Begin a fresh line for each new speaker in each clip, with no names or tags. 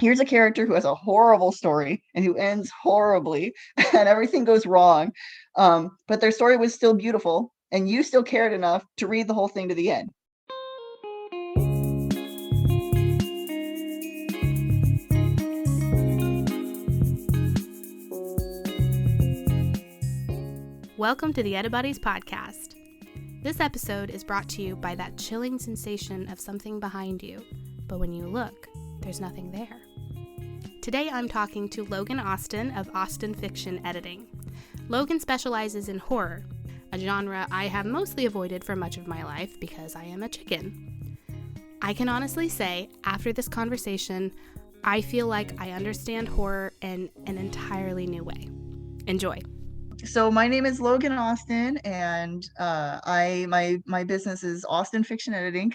here's a character who has a horrible story and who ends horribly and everything goes wrong. But their story was still beautiful and you still cared enough to read the whole thing to the end.
Welcome to the Edibuddies podcast. This episode is brought to you by that chilling sensation of something behind you, but when you look, there's nothing there. Today I'm talking to Logan Austin of Austin Fiction Editing. Logan specializes in horror, a genre I have mostly avoided for much of my life because I am a chicken. I can honestly say, after this conversation, I feel like I understand horror in an entirely new way. Enjoy.
So my name is Logan Austin, and my business is Austin Fiction Editing.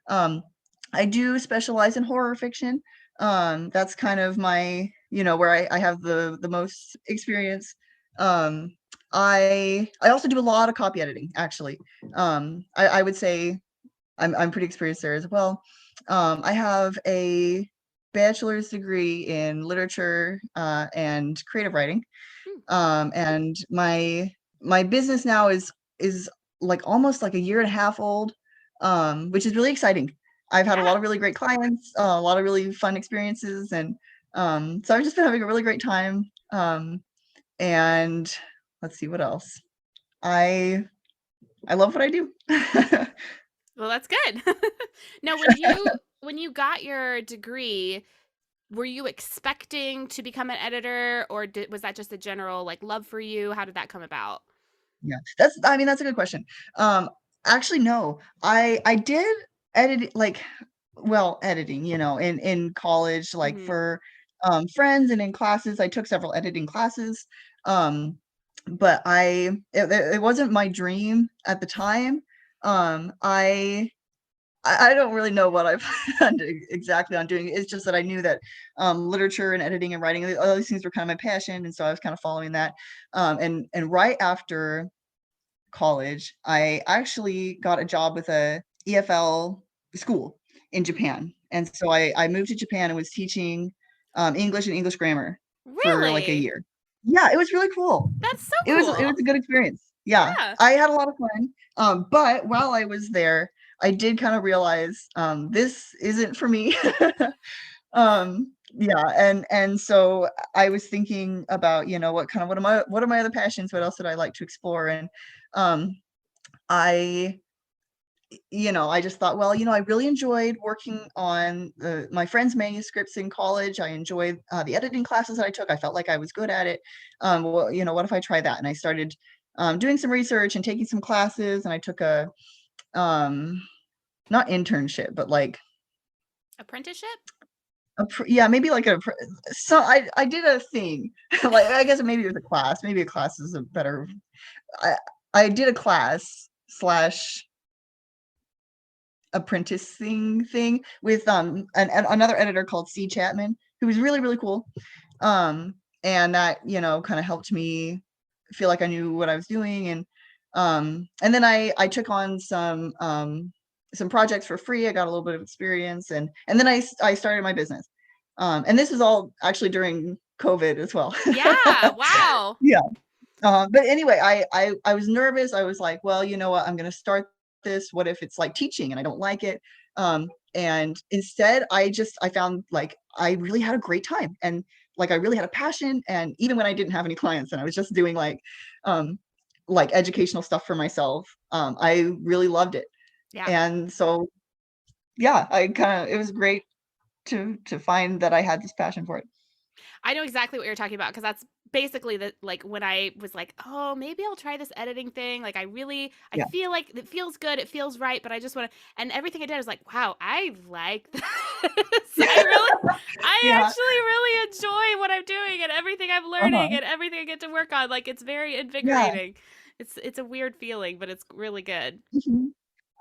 I do specialize in horror fiction. That's kind of my, where I have the most experience. I also do a lot of copy editing, actually. I would say I'm pretty experienced there as well. I have a bachelor's degree in literature and creative writing. And my business now is like almost like a year and a half old, which is really exciting. I've had a lot of really great clients, a lot of really fun experiences, and so I've just been having a really great time. And let's see what else. I love what I do.
Well, that's good. Now, when you got your degree, were you expecting to become an editor, or was that just a general love for you? How did that come about?
Yeah, that's a good question. Actually, no, I did edit editing, in college, like
Mm-hmm.
for friends and in classes. I took several editing classes, but it wasn't my dream at the time. I don't really know what I've planned exactly on doing. It's just that I knew that literature and editing and writing, all these things were kind of my passion, and so I was kind of following that. And right after college, I actually got a job with a EFL school in Japan, and so I moved to Japan and was teaching English and English grammar for like a
Really?
year. Yeah, it was really cool.
That's so
It was
cool.
a good experience. Yeah,
Yeah.
I had a lot of fun. But while I was there, I did kind of realize this isn't for me. Yeah, and so I was thinking about, what are my other passions? What else would I like to explore? And um, I I just thought, well, I really enjoyed working on my friends' manuscripts in college. I enjoyed the editing classes that I took. I felt like I was good at it. Well, what if I try that? And I started doing some research and taking some classes, and I took a not internship, but like
Apprenticeship?
yeah, maybe like so I did a thing. Like, I guess maybe it was a class. Maybe a class is a better. I I did a class slash apprenticing thing with another editor called C. Chapman, who was really, really cool. And that, kind of helped me feel like I knew what I was doing. And then I took on some projects for free. I got a little bit of experience, and then I started my business. And this is all actually during COVID as well.
Yeah. Wow.
Yeah. But anyway, I was nervous. I was like, well, you know what? I'm gonna start this. What if it's like teaching and I don't like it? And instead, I found like I really had a great time, and like I really had a passion. And even when I didn't have any clients and I was just doing like educational stuff for myself, I really loved it.
Yeah.
And so yeah, it was great to find that I had this passion for it.
I know exactly what you're talking about, because that's basically when I was like, oh, maybe I'll try this editing thing. I
Yeah.
feel like it feels good, it feels right, but I just want to. And everything I did was like, wow, I like this. I
Yeah.
actually really enjoy what I'm doing and everything I'm learning
Uh-huh.
and everything I get to work on. Like, it's very
Yeah.
invigorating. It's a weird feeling, but it's really good.
Mhm.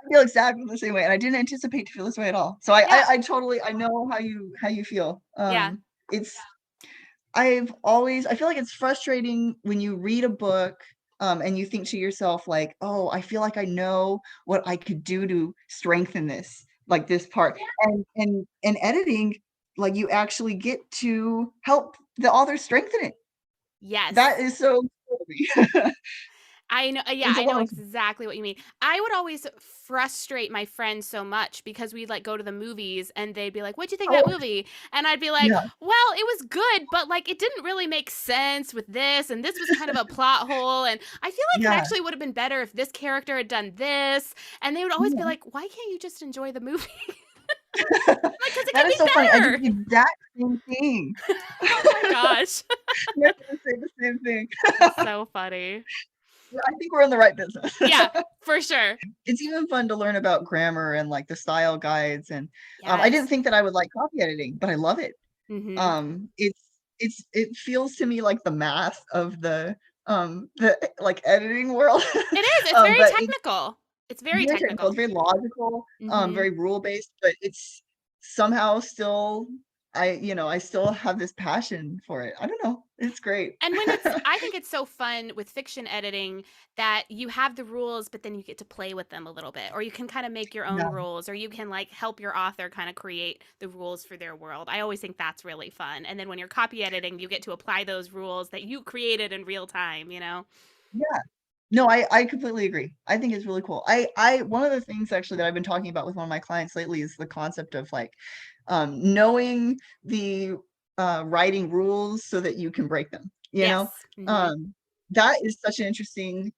I feel exactly the same way, and I didn't anticipate to feel this way at all. So
Yeah.
I totally I know how you feel.
Yeah.
It's I feel like it's frustrating when you read a book, and you think to yourself like, "Oh, I feel like I know what I could do to strengthen this, like this part." And editing, like you actually get to help the author strengthen it.
Yes.
That is so cool to me.
I know. Yeah,
It's a
I know
lot of
exactly what you mean. I would always frustrate my friends so much because we'd like go to the movies and they'd be like, "What'd you think of that
oh,
movie?" And I'd be like,
yeah,
"Well, it was good, but like it didn't really make sense with this, and this was kind of a plot hole, and I feel like it
yeah,
actually would have been better if this character had done this." And they would always be
yeah.
like, "Why can't you just enjoy the movie?" Like, because it
That
can
is
be
so funny. I do
better.
the exact same thing.
Oh my gosh,
We're gonna say the same thing.
that's so funny.
I think we're in the right business.
Yeah, for sure.
It's even fun to learn about grammar and like the style guides. And I didn't
Yes.
think that I would like copy editing, but I love it.
Mm-hmm.
It's it feels to me like the math of the like editing world.
It is. It's very
But it's
technical. It's very
very technical, it's
technical.
very logical,
Mhm.
very rule-based, but it's somehow still I still have this passion for it. I don't know. It's great.
And when it's I think it's so fun with fiction editing that you have the rules, but then you get to play with them a little bit, or you can kind of make your own
Yeah,
rules, or you can like help your author kind of create the rules for their world. I always think that's really fun. And then when you're copy editing, you get to apply those rules that you created in real time, you know?
yeah. No, I completely agree. I think it's really cool. I one of the things actually that I've been talking about with one of my clients lately is the concept of like knowing the writing rules so that you can break them, you know?
Yes. Mhm.
Um that is such an interesting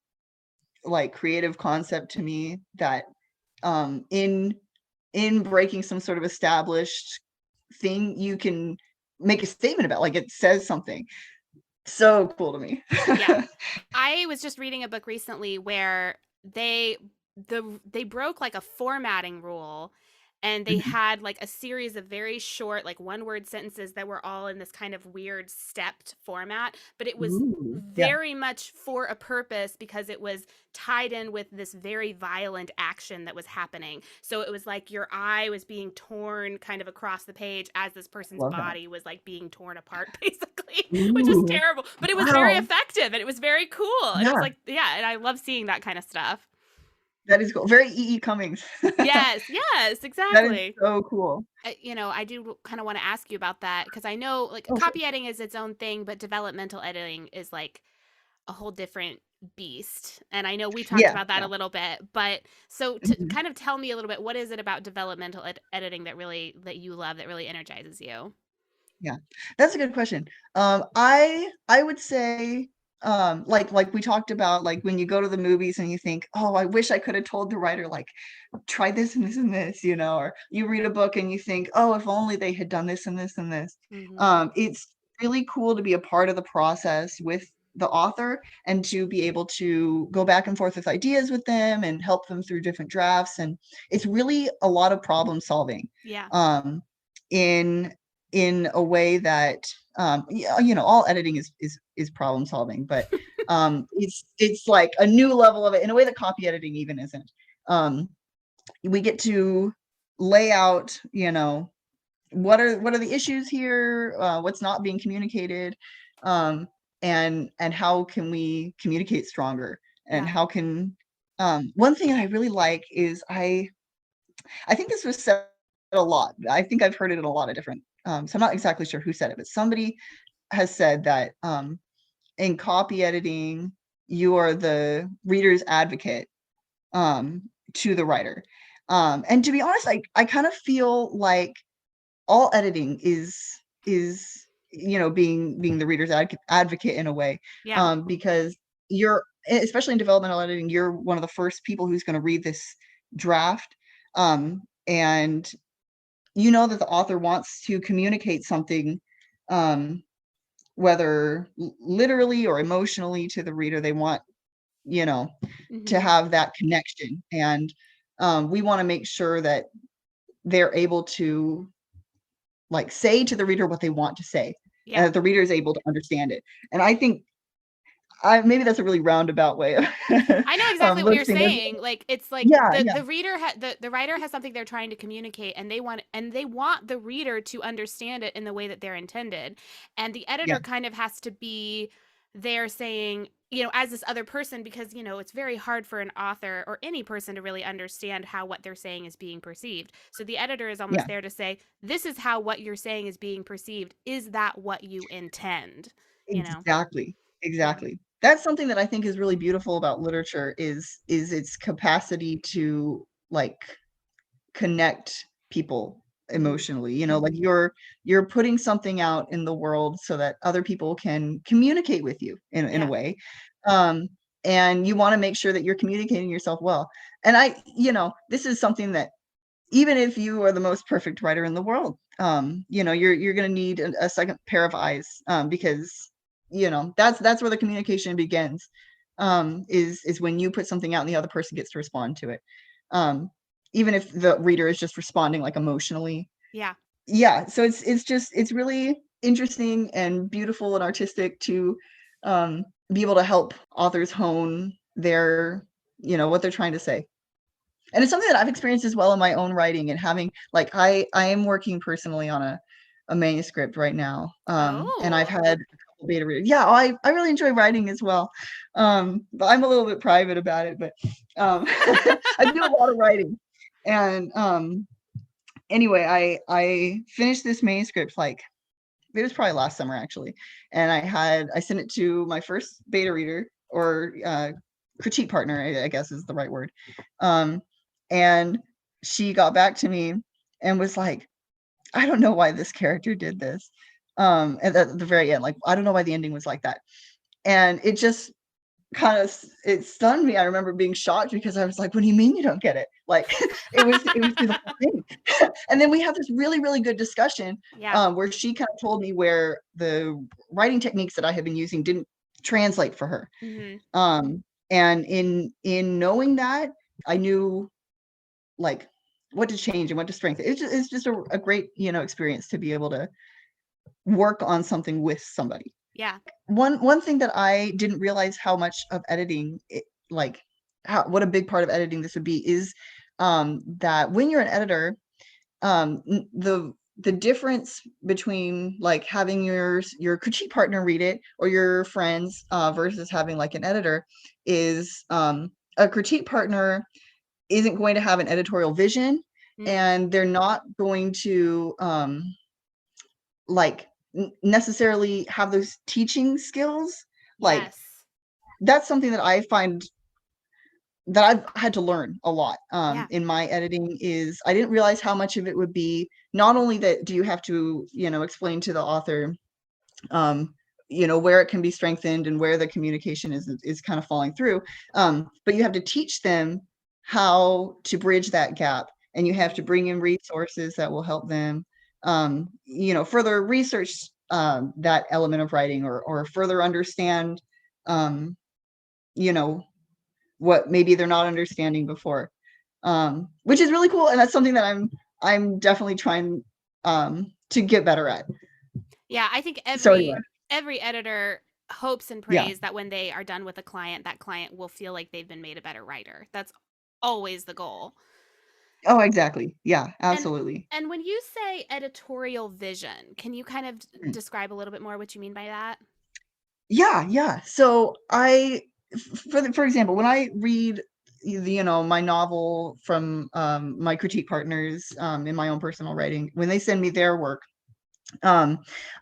like creative concept to me that in breaking some sort of established thing you can make a statement about, like it says something. So cool to me.
Yeah. I was just reading a book recently where they broke like a formatting rule, and they
Mhm.
had like a series of very short like one word sentences that were all in this kind of weird stepped format, but it was
Ooh, yeah,
very much for a purpose because it was tied in with this very violent action that was happening. So it was like your eye was being torn kind of across the page as this person's
love that.
body was like being torn apart basically, which was
Ooh,
terrible, but it was very
wow.
effective and it was very cool. And it was
Yeah,
like, yeah, and I love seeing that kind of stuff.
that is cool. Very E. E. Cummings.
Yes, yes,
That is
exactly.
so cool.
I do kind of want to ask you about that because I know like
Oh, sure.
copy editing is its own thing, but developmental editing is like a whole different beast. And I know we talked
Yeah,
about that
yeah.
a little bit, but so to
Mhm.
kind of tell me a little bit, what is it about developmental editing that really that you love that really energizes you?
Yeah, that's a good question. I would say, like we talked about, like when you go to the movies and you think, "Oh, I wish I could have told the writer, like, try this and this and this," or you read a book and you think, "Oh, if only they had done this and this and this."
Mm-hmm.
It's really cool to be a part of the process with the author and to be able to go back and forth with ideas with them and help them through different drafts. And it's really a lot of problem solving.
Yeah.
Um, in a way that yeah, all editing is problem solving, but it's like a new level of it in a way that copy editing even isn't. um we get to lay out, what are the issues here, what's not being communicated, and how can we communicate stronger, and
Yeah.
how can one thing I really like is I think this was said a lot. I think I've heard it in a lot of different, so I'm not exactly sure who said it, but somebody has said that in copy editing, you are the reader's advocate to the writer. And to be honest, I kind of feel like all editing is being the reader's advocate in a way,
Yeah.
because you're especially in developmental editing, you're one of the first people who's going to read this draft, and you know that the author wants to communicate something, um, whether literally or emotionally to the reader. They want, you know, to
Mm-hmm.
have that connection. And we want to make sure that they're able to like say to the reader what they want to say, and
Yeah.
that the reader is able to understand it. And I think maybe that's a really roundabout way of
I know exactly what you're
listing it.
saying. Like it's like
Yeah, yeah,
the reader the writer has something they're trying to communicate, and they want the reader to understand it in the way that they're intended. And the
yeah,
editor kind of has to be there saying, as this other person, because, it's very hard for an author or any person to really understand how what they're saying is being perceived. So the editor is almost
Yeah,
there to say, this is how what you're saying is being perceived. Is that what you intend? You know?
exactly.
Yeah.
Exactly. That's something that I think is really beautiful about literature is its capacity to like connect people
Hmm.
emotionally. Like you're putting something out in the world so that other people can communicate with you in a
Yeah.
way. Um, and you want to make sure that you're communicating yourself well. And this is something that even if you are the most perfect writer in the world, you're going to need a second pair of eyes, because that's where the communication begins. Is when you put something out and the other person gets to respond to it, um, even if the reader is just responding like emotionally.
Yeah.
Yeah, so it's really interesting and beautiful and artistic to be able to help authors hone their what they're trying to say. And it's something that I've experienced as well in my own writing, and having like I am working personally on a manuscript right now. And I've
Oh.
had a couple beta readers. Yeah, I really enjoy writing as well. But I'm a little bit private about it, but I do a lot of writing. And anyway, I finished this manuscript like it was probably last summer actually. And I sent it to my first beta reader, or critique partner, I guess is the right word. Um, and she got back to me and was like, I don't know why this character did this. At the very end, like, I don't know why the ending was like that. And it just it stunned me. I remember being shocked because I was like, what do you mean you don't get it? Like it was through the whole thing. And then we had this really, really good discussion,
Yeah.
where she kind of told me where the writing techniques that I had been using didn't translate for her.
Hmm.
And in knowing that, I knew like what to change and what to strengthen. It's just a great, experience to be able to work on something with somebody.
Yeah.
One thing that I didn't realize how much of editing like what a big part of editing this would be is that when you're an editor, the difference between like having your critique partner read it, or your friends, versus having like an editor is, a critique partner isn't going to have an editorial vision,
Mm.
and they're not going to like necessarily have those teaching skills. Like
Yes.
that's something that I find that I've had to learn a lot,
Yeah.
in my editing. Is I didn't realize how much of it would be not only that do you have to, explain to the author, um, where it can be strengthened and where the communication is kind of falling through, but you have to teach them how to bridge that gap, and you have to bring in resources that will help them, further research that element of writing, or further understand, um, you know, what maybe they're not understanding before, which is really cool. And that's something that I'm definitely trying to get better at.
Yeah. I think
So anyway,
every editor hopes and
yeah.
prays that when they are done with a client, that client will feel like they've been made a better writer. That's always the goal.
Oh, exactly. Yeah,
And
absolutely.
and when you say editorial vision, can you kind of
Mm.
describe a little bit more what you mean by that?
Yeah, yeah. So for example, when I read my novel from my critique partners, in my own personal writing, when they send me their work, um,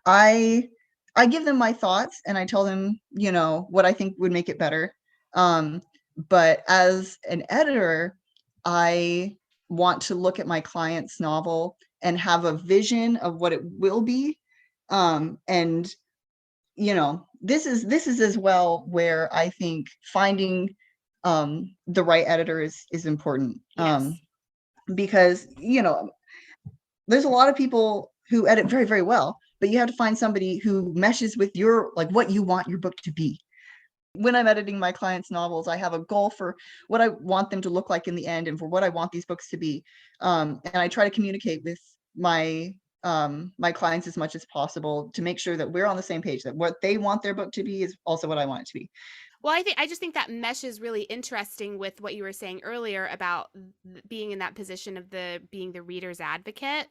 I I give them my thoughts, and I tell them, what I think would make it better. Um, but as an editor, I want to look at my client's novel and have a vision of what it will be. And this is as well where I think finding the right editor is important.
Yes.
Because there's a lot of people who edit very, very well, but you have to find somebody who meshes with your like what you want your book to be. When I'm editing my clients' novels, I have a goal for what I want them to look like in the end, and for what I want these books to be. And I try to communicate with my clients as much as possible to make sure that we're on the same page, that what they want their book to be is also what I want it to be.
Well, I just think that mesh is really interesting with what you were saying earlier about being in that position of the being the reader's advocate.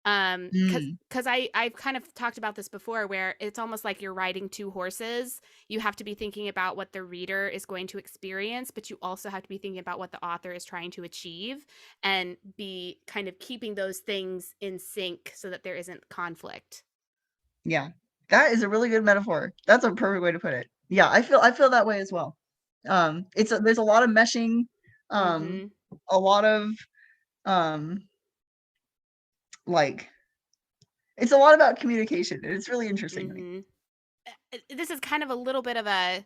Mm,
Because I've kind of talked about this before, where it's almost like you're riding two horses. You have to be thinking about what the reader is going to experience, but you also have to be thinking about what the author is trying to achieve, and be kind of keeping those things in sync so that there isn't conflict.
yeah. That is a really good metaphor. That's a perfect way to put it. Yeah, I feel that way as well. There's a lot of meshing, um,
Mm-hmm.
a lot of um, like it's a lot about communication. And it's really interesting to me.
Mm-hmm. This is kind of a little bit of a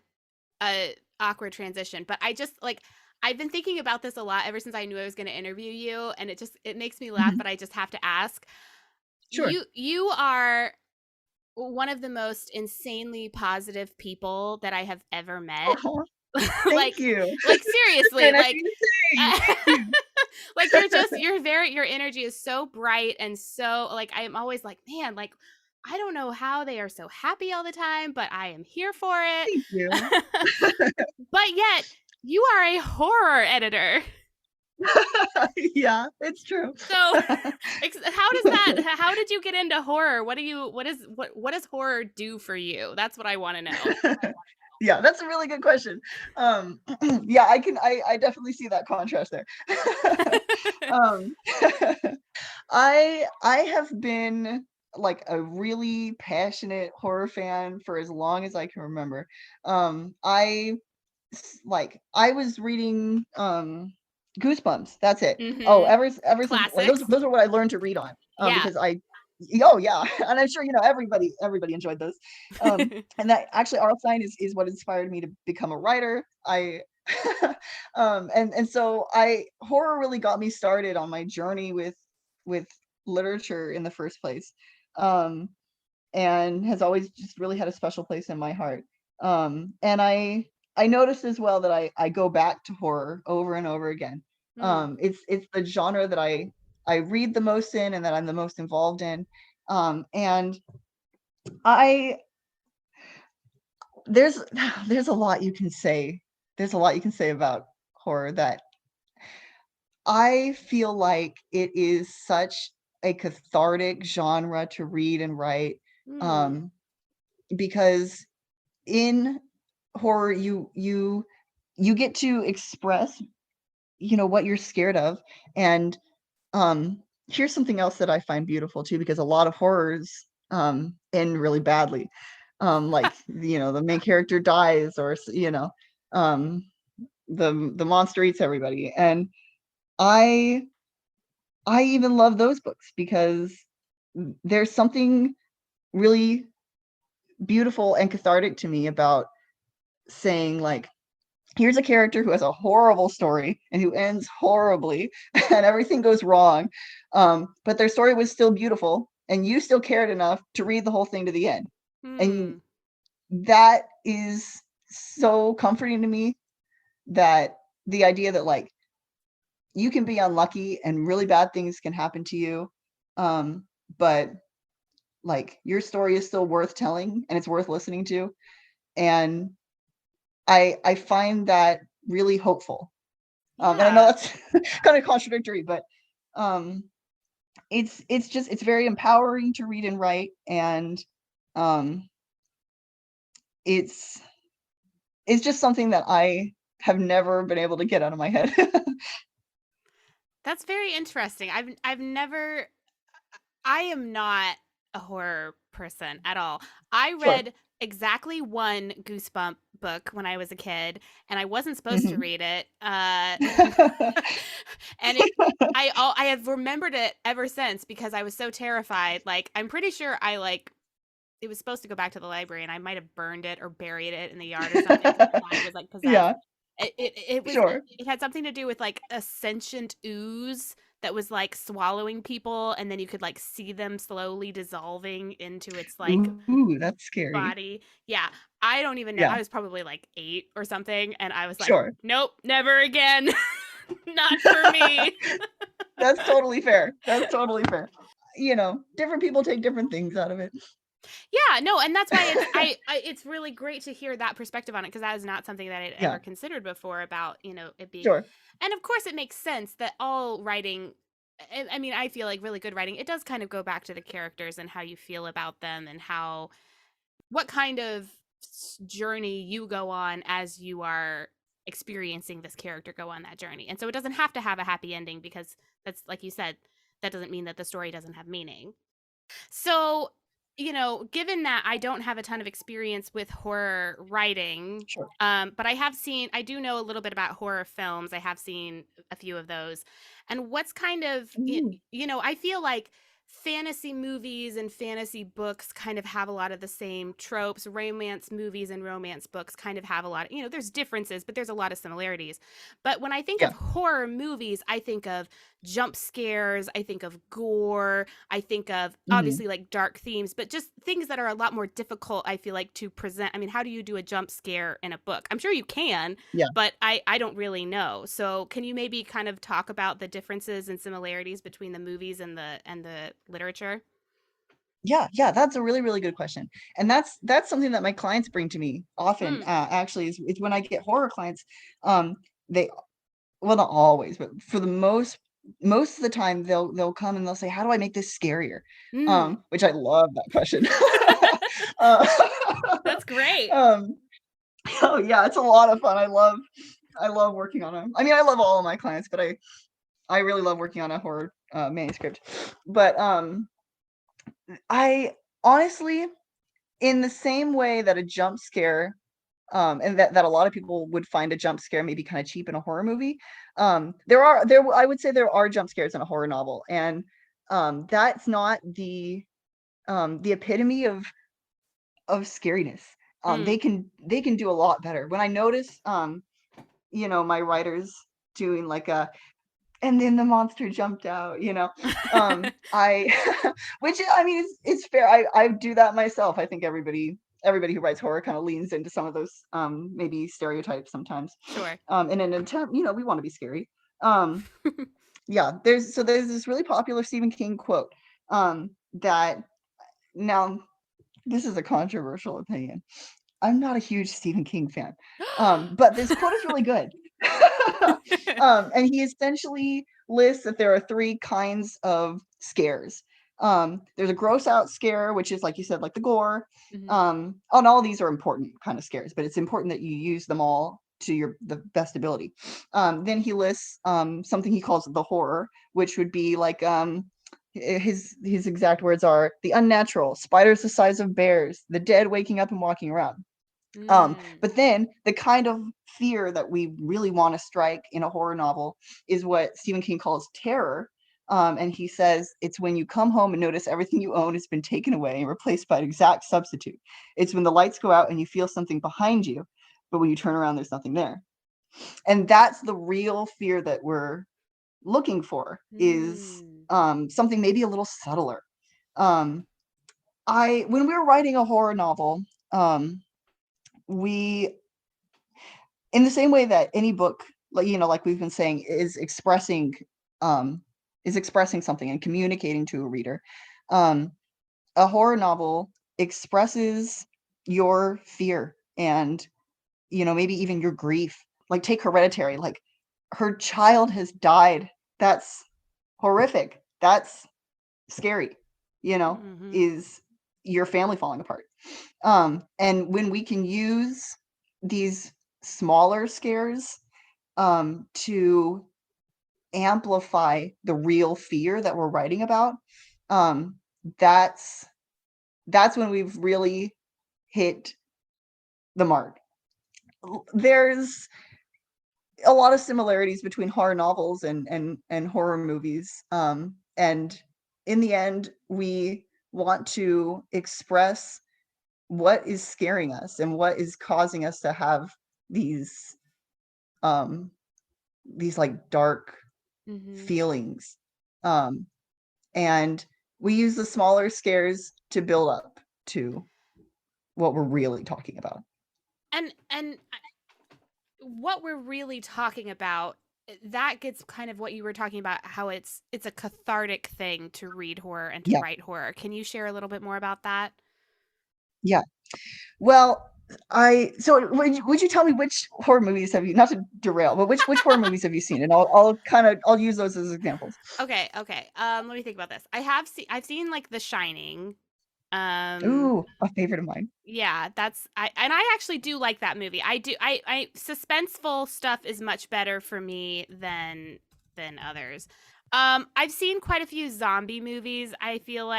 awkward transition, but I just like, I've been thinking about this a lot ever since I knew I was going to interview you, and it makes me laugh,
Mhm.
but I just have to ask.
Sure.
You are one of the most insanely positive people that I have ever met.
Oh, thank
like
you. That's very
seriously,
nice of you to say. Thank you.
like your energy is so bright, and so like, I am always like, man, like, I don't know how they are so happy all the time, but I am here for it.
Thank you.
But yet you are a horror editor.
Yeah, it's true.
So how did you get into horror? What does horror do for you? That's what I want to know.
Yeah, that's a really good question. Yeah, I definitely see that contrast there. Um, I have been like a really passionate horror fan for as long as I can remember. I was reading Goosebumps. That's it. Oh,
Mhm.
ever since like
Classics.
those are what I learned to read on.
Yeah.
Because oh yeah, and I'm sure everybody enjoyed those. And that actually art sign is what inspired me to become a writer. I and so I horror really got me started on my journey with literature in the first place. Um and has always just really had a special place in my heart. And I noticed as well that I go back to horror over and over again.
Mm.
It's the genre that I read the most in and that I'm the most involved in. And I there's there's a lot you can say. There's a lot you can say about horror that I feel like it is such a cathartic genre to read and write.
Mm.
Um, because in horror you get to express what you're scared of. And here's something else that I find beautiful too, because a lot of horrors end really badly. Like the main character dies, or um the monster eats everybody. And i I even love those books because there's something really beautiful and cathartic to me about saying, like, here's a character who has a horrible story and who ends horribly and everything goes wrong. But their story was still beautiful and you still cared enough to read the whole thing to the end. And
Mm.
that is so comforting to me, that the idea that, like, you can be unlucky and really bad things can happen to you. But like, your story is still worth telling and it's worth listening to. And I find that really hopeful. And I know
Yeah.
that's kind of contradictory, but um, it's very empowering to read and write. And um, it's it's just something that I have never been able to get out of my head.
That's very interesting. I've never I am not a horror person at all. I
Sure.
read exactly one Goosebump book when I was a kid, and I wasn't supposed to
Mhm.
read it. And I have remembered it ever since because I was so terrified. Like, I'm pretty sure it was supposed to go back to the library, and I might have burned it or buried it in the yard or something because I thought it was like possessed.
Yeah,
It
sure.
had something to do with like a sentient ooze that was like swallowing people, and then you could like see them slowly dissolving into its like
Ooh, that's scary.
body. Yeah, I don't even know.
Yeah,
I was probably like 8 or something, and I was like,
sure.
nope, never again. Not for me.
That's totally fair. That's totally fair. Different people take different things out of it.
Yeah, no, and that's why it's really great to hear that perspective on it, because that is not something that I'd ever
Yeah,
considered before about, it being.
sure.
And of course it makes sense that all writing I mean, I feel like really good writing, it does kind of go back to the characters and how you feel about them and what kind of journey you go on as you are experiencing this character go on that journey. And so it doesn't have to have a happy ending because that's, like you said, that doesn't mean that the story doesn't have meaning. So, given that I don't have a ton of experience with horror writing,
Sure.
but I do know a little bit about horror films. I have seen a few of those. And what's kind of,
Mm,
I feel like fantasy movies and fantasy books kind of have a lot of the same tropes. Romance movies and romance books kind of have a lot, there's differences, but there's a lot of similarities. But when I think of
yeah.
horror movies, I think of jump scares, I think of gore, I think of
Mhm.
obviously like dark themes, but just things that are a lot more difficult, I feel like, to present. I mean, how do you do a jump scare in a book? I'm sure you can,
Yeah.
but I don't really know. So can you maybe kind of talk about the differences and similarities between the movies and the literature?
Yeah, yeah, that's a really, really good question. And that's something that my clients bring to me often,
Mm.
actually is when I get horror clients, they well, not always, but for the most of the time, they'll come and they'll say, "How do I make this scarier?"
Mm.
Which I love that question. Uh,
That's great.
um, oh, yeah, it's a lot of fun. I love working on 'em. I mean, I love all of my clients, but I really love working on a horror, manuscript. But, I honestly, in the same way that a jump scare, and that a lot of people would find a jump scare maybe kinda cheap in a horror movie, I would say there are jump scares in a horror novel, and, that's not the epitome of scariness.
Mm.
They can do a lot better. When I notice, my writers doing like a and then the monster jumped out, I which I mean, it's fair. I do that myself. I think everybody who writes horror kind of leans into some of those maybe stereotypes sometimes.
Sure.
In an attempt, we want to be scary. Um, yeah, there's this really popular Stephen King quote that now this is a controversial opinion. I'm not a huge Stephen King fan, but this quote is really good. And he essentially lists that there are 3 kinds of scares. There's a gross out scare, which is like you said, like the gore.
Mhm.
And all these are important kind of scares, but it's important that you use them all to the best ability. Then he lists something he calls the horror, which would be like his exact words are the unnatural, spiders the size of bears, the dead waking up and walking around.
Mm.
But then the kind of fear that we really want to strike in a horror novel is what Stephen King calls terror. And he says it's when you come home and notice everything you own has been taken away and replaced by an exact substitute. It's when the lights go out and you feel something behind you, but when you turn around, there's nothing there. And that's the real fear that we're looking for is
Mm.
something maybe a little subtler. Um, when we were writing a horror novel, we in the same way that any book, like we've been saying, um, is expressing something and communicating to a reader, um, a horror novel expresses your fear and, maybe even your grief. Like, take Hereditary, like, her child has died. That's horrific. That's scary,
Mhm.
is your family falling apart. And when we can use these smaller scares, to amplify the real fear that we're writing about, um, that's that's when we've really hit the mark. There's a lot of similarities between horror novels and horror movies. And in the end, we want to express what is scaring us and what is causing us to have these um like dark
Mhm.
feelings. Um, and we use the smaller scares to build up to what we're really talking about.
And what we're really talking about, that gets kind of what you were talking about, how it's a cathartic thing to read horror and to
Yeah,
write horror. Can you share a little bit more about that?
yeah. Well, So would you tell me which horror movies have you, not to derail, but which horror movies have you seen? And I'll use those as examples.
Okay, okay. Let me think about this. I've seen like The Shining.
Ooh, a favorite of mine.
Yeah, I actually do like that movie. I suspenseful stuff is much better for me than others. I've seen quite a few zombie movies, I feel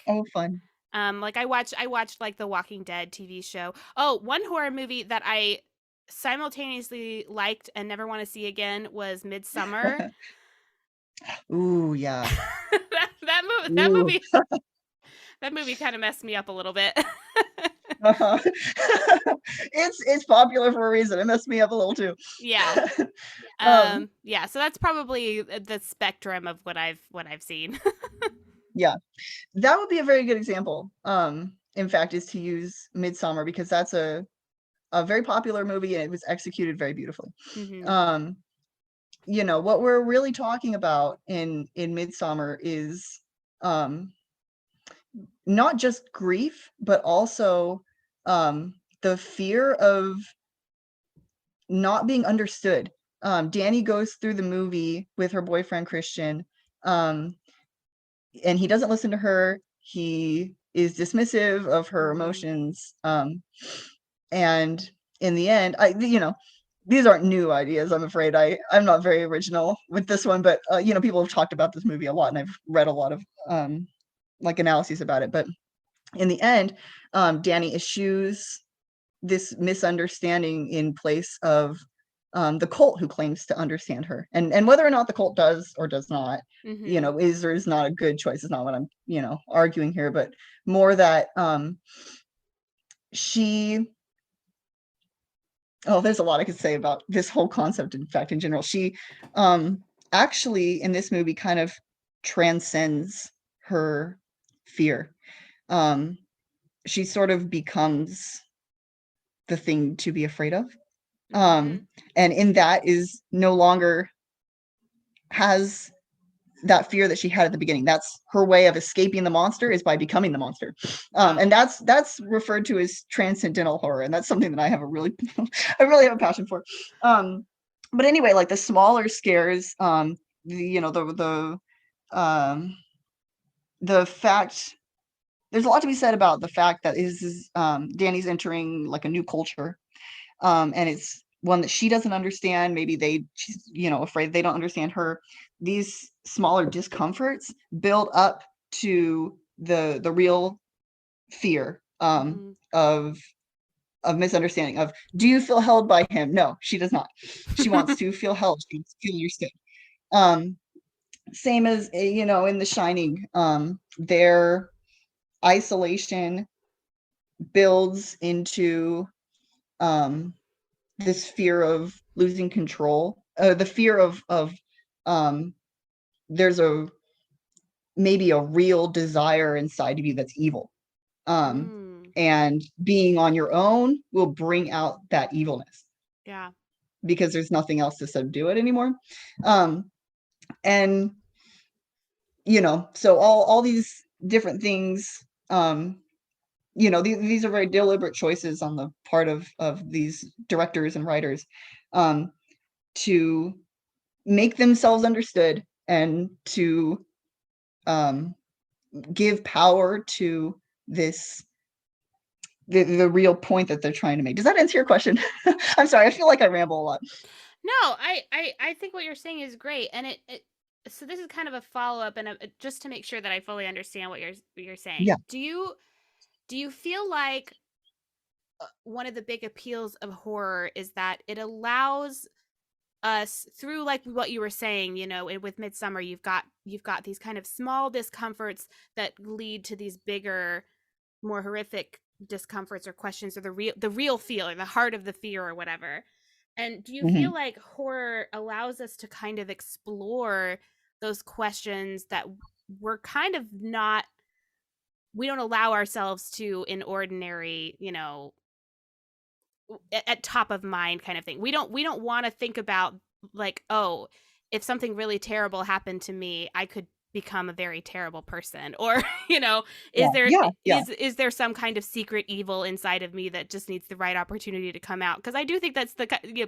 Oh, fun.
like I watched like the Walking Dead TV show. Oh, one horror movie that I simultaneously liked and never want to see again was Midsummer.
Ooh, yeah.
That
Ooh.
movie kind of messed me up a little bit.
Uh-huh. It's popular for a reason. It messed me up a little too.
Yeah.
Um,
Yeah, so that's probably the spectrum of what I've seen.
yeah, that would be a very good example. In fact, is to use Midsummer because that's a very popular movie and it was executed very beautifully.
Mhm.
Um, what we're really talking about in Midsummer is um not just grief, but also the fear of not being understood. Danny goes through the movie with her boyfriend Christian, um, and he doesn't listen to her. He is dismissive of her
Mhm.
emotions, and in the end, these aren't new ideas. I'm afraid I'm not very original with this one, but people have talked about this movie a lot, and I've read a lot of like analyses about it. But in the end, Danny eschews this misunderstanding in place of the cult who claims to understand her, and whether or not the cult does or does not,
Mhm.
is or is not a good choice is not what I'm arguing here, but more that she oh, there's a lot I could say about this whole concept. In fact, in general, she actually in this movie kind of transcends her fear. Um, she sort of becomes the thing to be afraid of.
Mhm.
And in that is no longer has that fear that she had at the beginning. That's her way of escaping the monster is by becoming the monster.
Wow.
And that's referred to as transcendental horror. And that's something that I have a really, I really have a passion for. But anyway, like the smaller scares, um, the fact there's a lot to be said about the fact that Danny's entering like a new culture, and it's one that she doesn't understand. Maybe she's afraid they don't understand her. These smaller discomforts build up to the real fear
Mhm.
of misunderstanding. Of, do you feel held by him? No, she does not. She wants to feel held. She wants to feel understood. Um, Same as in The Shining, their isolation builds into um this fear of losing control, the fear of um there's maybe a real desire inside of you that's evil,
Mm.
and being on your own will bring out that evilness
Yeah.
because there's nothing else to subdue it anymore. And so all these different things, these are very deliberate choices on the part of these directors and writers, to make themselves understood and to um, give power to this the real point that they're trying to make. Does that answer your question? I'm sorry, I feel like I ramble a lot.
No, I think what you're saying is great, and so this is kind of a follow up, and just to make sure that I fully understand what you're saying.
Yeah.
Do you feel like one of the big appeals of horror is that it allows us through like what you were saying, with Midsummer, you've got these kind of small discomforts that lead to these bigger, more horrific discomforts or questions, or the real feel or the heart of the fear or whatever. And do you feel
Hmm.
like horror allows us to kind of explore those questions that we're kind of not, we don't allow ourselves to in ordinary, at top of mind kind of thing. We don't want to think about like, oh, if something really terrible happened to me, I could become a very terrible person, or
Yeah, yeah, yeah.
is there some kind of secret evil inside of me that just needs the right opportunity to come out? Because I do think that's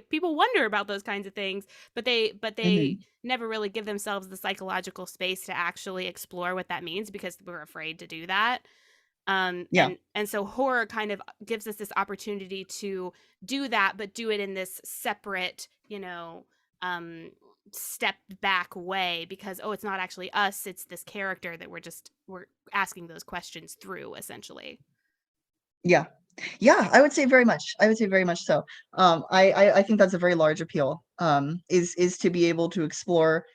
people wonder about those kinds of things, but they
Hmm.
never really give themselves the psychological space to actually explore what that means, because we're afraid to do that.
Yeah,
And so horror kind of gives us this opportunity to do that, but do it in this separate, um step back way, because it's not actually us, it's this character that we're asking those questions through, essentially.
yeah. Yeah, I would say very much. I would say very much so. I think that's a very large appeal. Is to be able to explore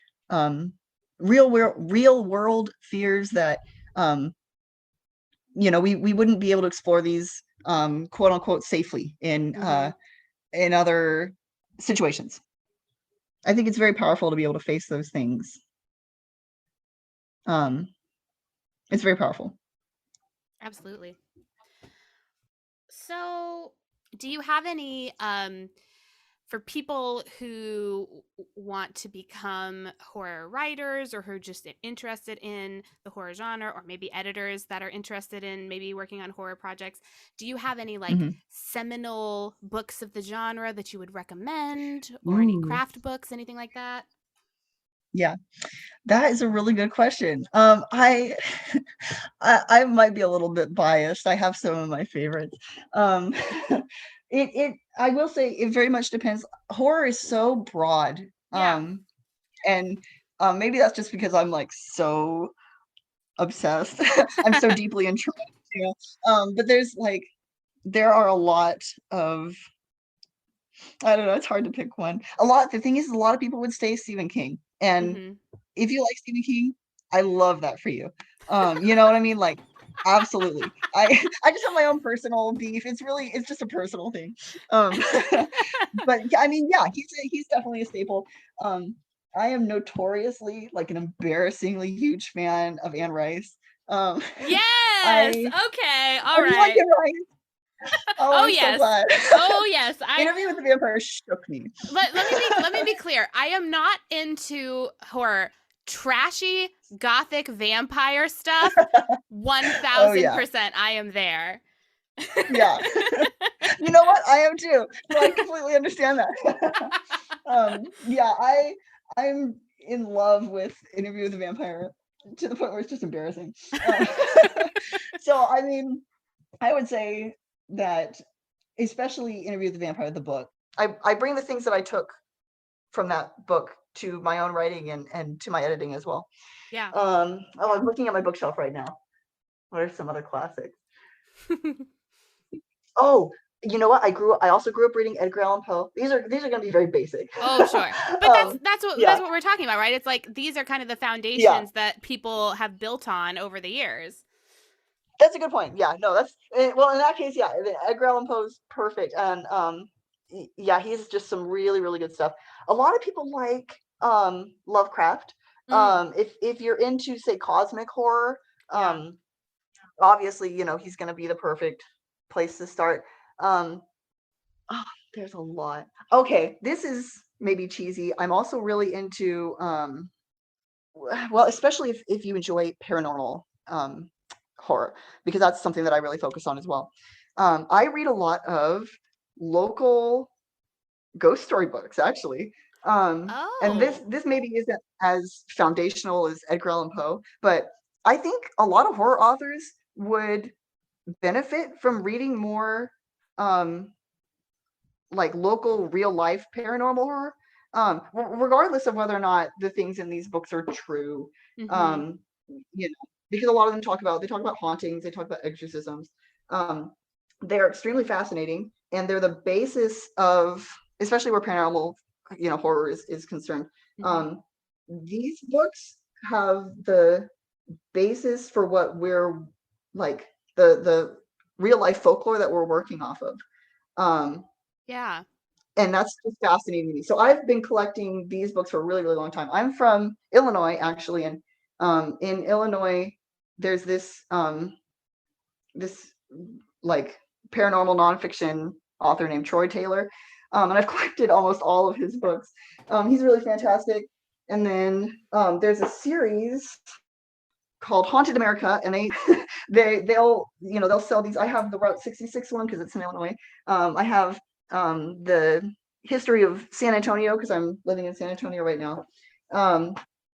real world fears that we wouldn't be able to explore these quote unquote safely
Mm-hmm.
in other situations. I think it's very powerful to be able to face those things. Um, it's very powerful.
Absolutely. So, do you have any for people who want to become horror writers, or who are just interested in the horror genre, or maybe editors that are interested in maybe working on horror projects, do you have any like
Hmm.
seminal books of the genre that you would recommend, or any
Ooh,
craft books, anything like that?
yeah, that is a really good question. I might be a little bit biased. I have some of my favorites. Um, I will say it very much depends. Horror is so broad.
Yeah.
And maybe that's just because I'm like so obsessed. I'm so deeply entrenched, you know. But there are a lot of, I don't know, it's hard to pick one. The thing is, a lot of people would say Stephen King. And
Mm-hmm.
if you like Stephen King, I love that for you. You know what I mean? Like, absolutely. I just have my own personal beef. It's just a personal thing. Um, but I mean, yeah, he's definitely a staple. Um, I am notoriously like an embarrassingly huge fan of Anne Rice. Um,
Yes.
I
Okay.
oh,
All
you like
right.
Anne Rice? Oh,
Oh
I'm so
yes.
glad.
Oh yes. I
Interview with the Vampire shook me.
let me be clear. I am not into horror. Trashy gothic vampire stuff. One
Oh
thousand
yeah,
percent, I am there.
yeah. You know what? I am too. So I completely understand that. Yeah, I'm in love with Interview with the Vampire to the point where it's just embarrassing. Um, so I mean, I would say that especially Interview with the Vampire, the book, I bring the things that I took from that book to my own writing and to my editing as well.
Yeah.
I'm looking at my bookshelf right now. What are some other classics? Oh, you know what? I also grew up reading Edgar Allan Poe. These are going to be very basic.
Oh, sure. But
um,
that's
yeah,
what we're talking about, right? It's like these are kind of the
yeah,
foundations that people have built on over the years.
that's a good point. Yeah, no, well in that case, yeah, Edgar Allan Poe's perfect, and yeah, he's just some really really good stuff. A lot of people like Lovecraft.
Mm,
If you're into say cosmic horror,
yeah.
um, obviously he's going to be the perfect place to start. Um, Oh, there's a lot. Okay, this is maybe cheesy. I'm also really into well, especially if you enjoy paranormal horror, because that's something that I really focus on as well. I read a lot of local ghost story books, actually. And this
Oh.
this maybe isn't as foundational as Edgar Allan Poe, but I think a lot of horror authors would benefit from reading more um like local real life paranormal horror, regardless of whether or not the things in these books are true.
Mm-hmm.
um because a lot of them talk about hauntings, they talk about exorcisms. um they're extremely fascinating, and they're the basis of, especially where paranormal horror is concerned.
Mm-hmm.
These books have the basis for what we're like, the real life folklore that we're working off of. um
Yeah.
and that's just fascinating to me. So I've been collecting these books for a really, really long time. I'm from Illinois, actually, and in Illinois, there's this like paranormal nonfiction author named Troy Taylor, and I've collected almost all of his books. He's really fantastic. And then there's a series. called Haunted America, and they'll sell these. I have the Route 66 one because it's in Illinois. I have the history of San Antonio because I'm living in San Antonio right now.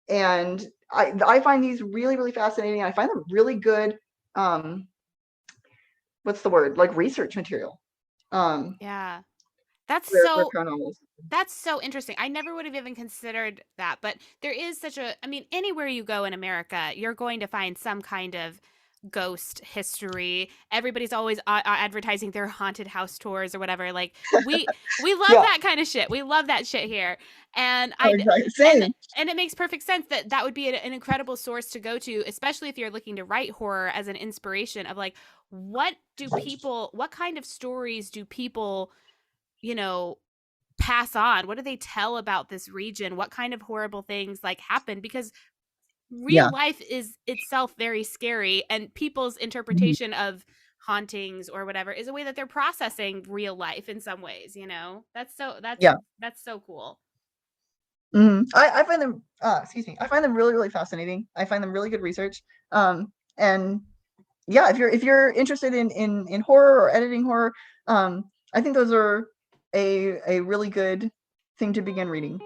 And I find these really, really fascinating. I find them really good. What's the word? Like research material.
Yeah. That's
For
so
paranormal.
That's so interesting. I never would have even considered that, but there is I mean, anywhere you go in America, you're going to find some kind of ghost history. Everybody's always advertising their haunted house tours or whatever. Like we love
Yeah.
that kind of shit. We love that shit here. And
Oh, exactly. Same.
and it makes perfect sense that that would be an incredible source to go to, especially if you're looking to write horror as an inspiration of like, what kind of stories do people, you know, pass on? What do they tell about this region? What kind of horrible things like happen? Because real
Yeah.
life is itself very scary, and people's
Mhm.
interpretation of hauntings or whatever is a way that they're processing real life in some ways, you know?
Yeah.
That's so cool.
I find them, excuse me, I find them really, really fascinating. I find them really good research. And yeah, if you're interested in horror or editing horror, I think those are a really good thing to begin reading.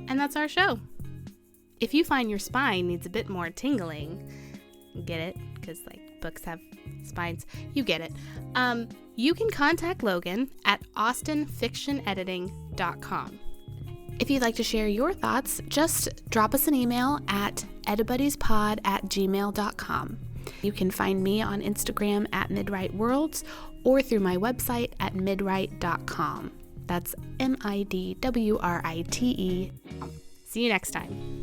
And that's our show. If you find your spine needs a bit more tingling, get it? Because like books have spines, you get it. You can contact Logan at austinfictionediting.com. If you'd like to share your thoughts, just drop us an email at edibuddiespod@gmail.com. You can find me on Instagram at midwriteworlds or through my website at midwrite.com. That's MIDWRITE. See you next time.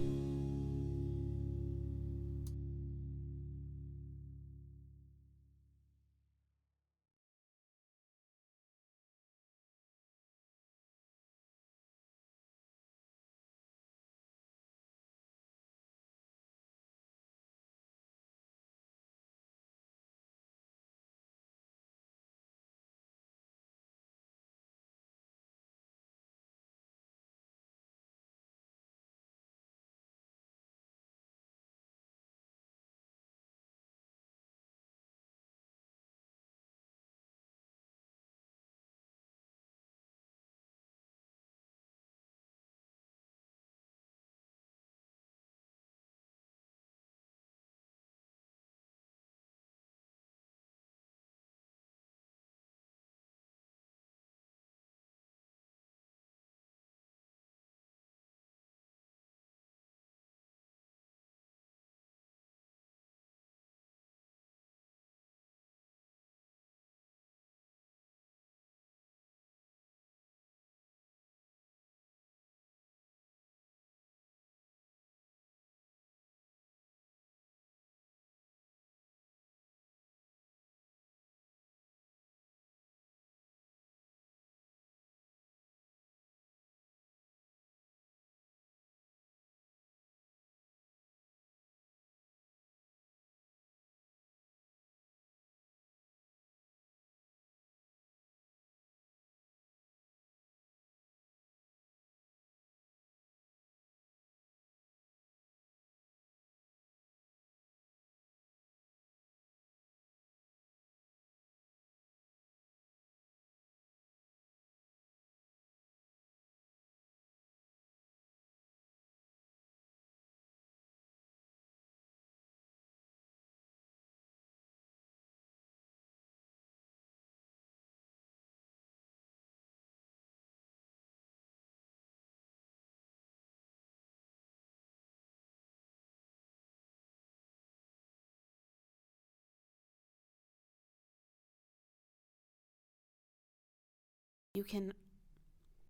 You can